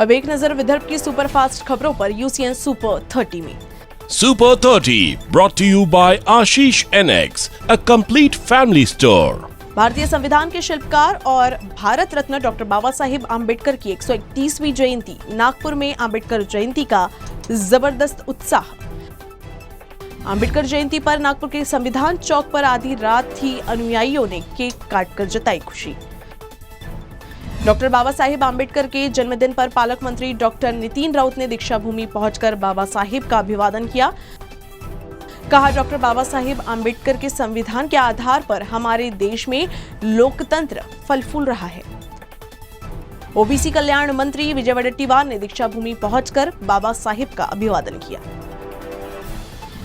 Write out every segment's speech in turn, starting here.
अब एक नजर विदर्भ की सुपरफास्ट खबरों पर यूसीएन सुपर 30 में। Super 30 brought to you by Ashish NX, a complete family store. भारतीय संविधान के शिल्पकार और भारत रत्न डॉक्टर बाबा साहिब आम्बेडकर की 131वीं जयंती। नागपुर में आम्बेडकर जयंती का जबरदस्त उत्साह। आम्बेडकर जयंती पर नागपुर के संविधान चौक पर आधी रात ही अनुयायियों ने केक काटकर जताई खुशी। डॉक्टर बाबा साहिब आम्बेडकर के जन्मदिन पर पालक मंत्री डॉक्टर नितिन राउत ने दीक्षा भूमि पहुंचकर बाबा साहिब का अभिवादन किया। कहा, डॉक्टर बाबा साहिब आम्बेडकर के संविधान के आधार पर हमारे देश में लोकतंत्र फल फूल रहा है। ओबीसी कल्याण मंत्री विजय वडेट्टीवार ने दीक्षा भूमि पहुंचकर बाबा साहिब का अभिवादन किया।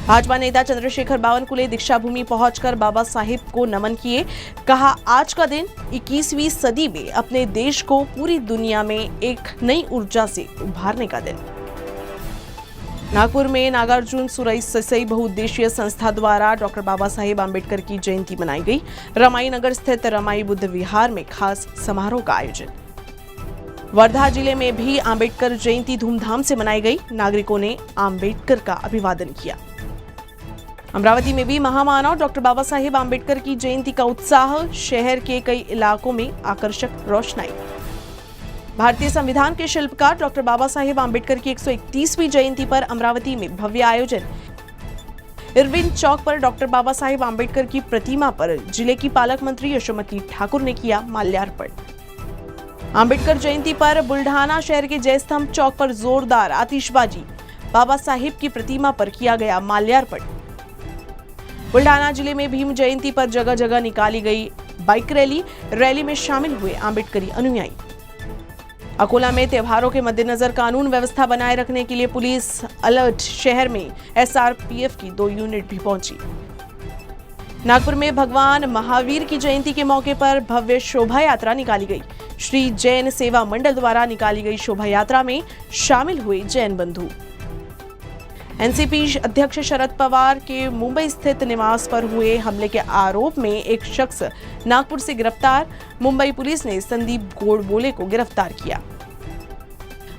भाजपा नेता चंद्रशेखर बावनकुले दीक्षा भूमि पहुंचकर बाबा साहिब को नमन किए। कहा, आज का दिन 21वीं सदी में अपने देश को पूरी दुनिया में एक नई ऊर्जा से उभारने का दिन। नागपुर में नागार्जुन सुरई ससई बहुउद्देशीय संस्था द्वारा डॉक्टर बाबा साहिब आम्बेडकर की जयंती मनाई गई। रमाई नगर स्थित रमाई बुद्ध विहार में खास समारोह का आयोजन। वर्धा जिले में भी आम्बेडकर जयंती धूमधाम से मनाई गई। नागरिकों ने आम्बेडकर का अभिवादन किया। अमरावती में भी महामानव डॉक्टर बाबा साहिब आम्बेडकर की जयंती का उत्साह। शहर के कई इलाकों में आकर्षक रोशनाई। भारतीय संविधान के शिल्पकार डॉक्टर बाबा साहिब आम्बेडकर की 131वीं जयंती पर अमरावती में भव्य आयोजन। इरविन चौक पर डॉक्टर बाबा साहिब आम्बेडकर की प्रतिमा पर जिले की पालक मंत्री यशोमती ठाकुर ने किया माल्यार्पण। आम्बेडकर जयंती पर बुल्ढाना शहर के जयस्तंभ चौक पर जोरदार आतिशबाजी। बाबा साहिब की प्रतिमा पर किया गया माल्यार्पण। बुल्ढाना जिले में भीम जयंती पर जगह जगह निकाली गई बाइक रैली में शामिल हुए आम्बेडकरी अनुयायी। अकोला में त्योहारों के मद्देनजर कानून व्यवस्था बनाए रखने के लिए पुलिस अलर्ट। शहर में एसआरपीएफ की 2 यूनिट भी पहुंची। नागपुर में भगवान महावीर की जयंती के मौके पर भव्य शोभा यात्रा निकाली गई। श्री जैन सेवा मंडल द्वारा निकाली गई शोभा यात्रा में शामिल हुए जैन बंधु। एनसीपी अध्यक्ष शरद पवार के मुंबई स्थित निवास पर हुए हमले के आरोप में एक शख्स नागपुर से गिरफ्तार। मुंबई पुलिस ने संदीप गोडबोले को गिरफ्तार किया।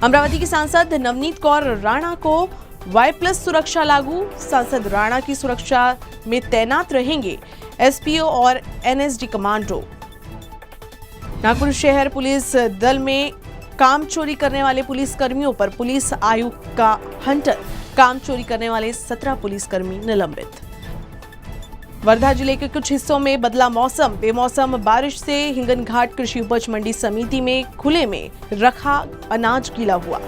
अमरावती की सांसद नवनीत कौर राणा को Y+ सुरक्षा लागू। सांसद राणा की सुरक्षा में तैनात रहेंगे एसपीओ और एनएसडी कमांडो। नागपुर शहर पुलिस दल में काम चोरी करने वाले पुलिस कर्मियों पर पुलिस आयुक्त का हंटर। काम चोरी करने वाले 17 पुलिसकर्मी निलंबित। वर्धा जिले के कुछ हिस्सों में बदला मौसम। बेमौसम बारिश से हिंगनघाट कृषि उपज मंडी समिति में खुले में रखा अनाज गीला हुआ।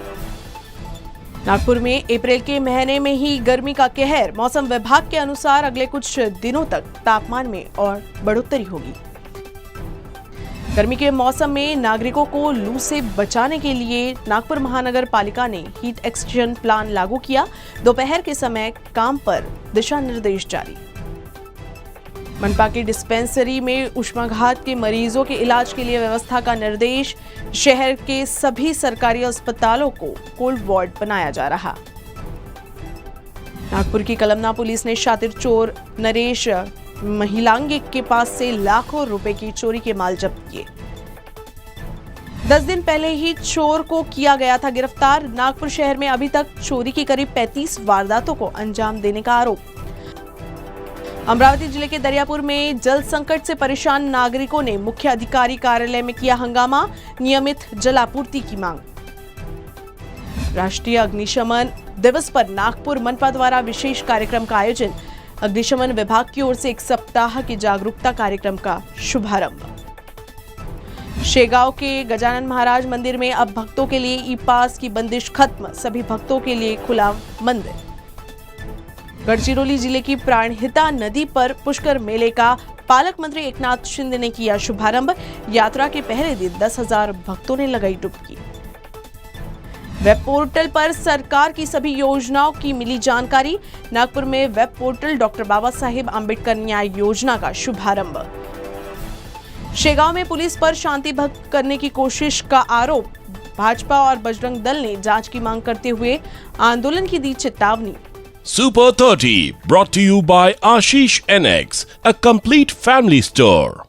नागपुर में अप्रैल के महीने में ही गर्मी का कहर। मौसम विभाग के अनुसार अगले कुछ दिनों तक तापमान में और बढ़ोतरी होगी। गर्मी के मौसम में नागरिकों को लू से बचाने के लिए नागपुर महानगर पालिका ने हीट एक्सचेंज प्लान लागू किया। दोपहर के समय काम पर दिशा निर्देश जारी। मनपा की डिस्पेंसरी में उष्माघात के मरीजों के इलाज के लिए व्यवस्था का निर्देश। शहर के सभी सरकारी अस्पतालों को कोल्ड वार्ड बनाया जा रहा। नागपुर की कलमना पुलिस ने शातिर चोर नरेश महिलांगे के पास से लाखों रुपए की चोरी के माल जब्त किए। 10 दिन पहले ही चोर को किया गया था गिरफ्तार। नागपुर शहर में अभी तक चोरी की करीब 35 वारदातों को अंजाम देने का आरोप। अमरावती जिले के दरियापुर में जल संकट से परेशान नागरिकों ने मुख्य अधिकारी कार्यालय में किया हंगामा। नियमित जलापूर्ति की मांग। राष्ट्रीय अग्निशमन दिवस पर नागपुर मनपा द्वारा विशेष कार्यक्रम का आयोजन। अग्निशमन विभाग की ओर से 1 सप्ताह के जागरूकता कार्यक्रम का शुभारंभ। शेगांव के गजानन महाराज मंदिर में अब भक्तों के लिए ई-पास की बंदिश खत्म। सभी भक्तों के लिए खुला मंदिर। गढ़चिरौली जिले की प्राणहिता नदी पर पुष्कर मेले का पालक मंत्री एकनाथ शिंदे ने किया शुभारंभ। यात्रा के पहले दिन 10,000 भक्तों ने लगाई डुबकी। वेब पोर्टल पर सरकार की सभी योजनाओं की मिली जानकारी। नागपुर में वेब पोर्टल डॉक्टर बाबा साहिब आम्बेडकर न्याय योजना का शुभारंभ। शेगांव में पुलिस पर शांति भंग करने की कोशिश का आरोप। भाजपा और बजरंग दल ने जांच की मांग करते हुए आंदोलन की दी चेतावनी। Super 30 brought to you by Ashish NX, a complete family store.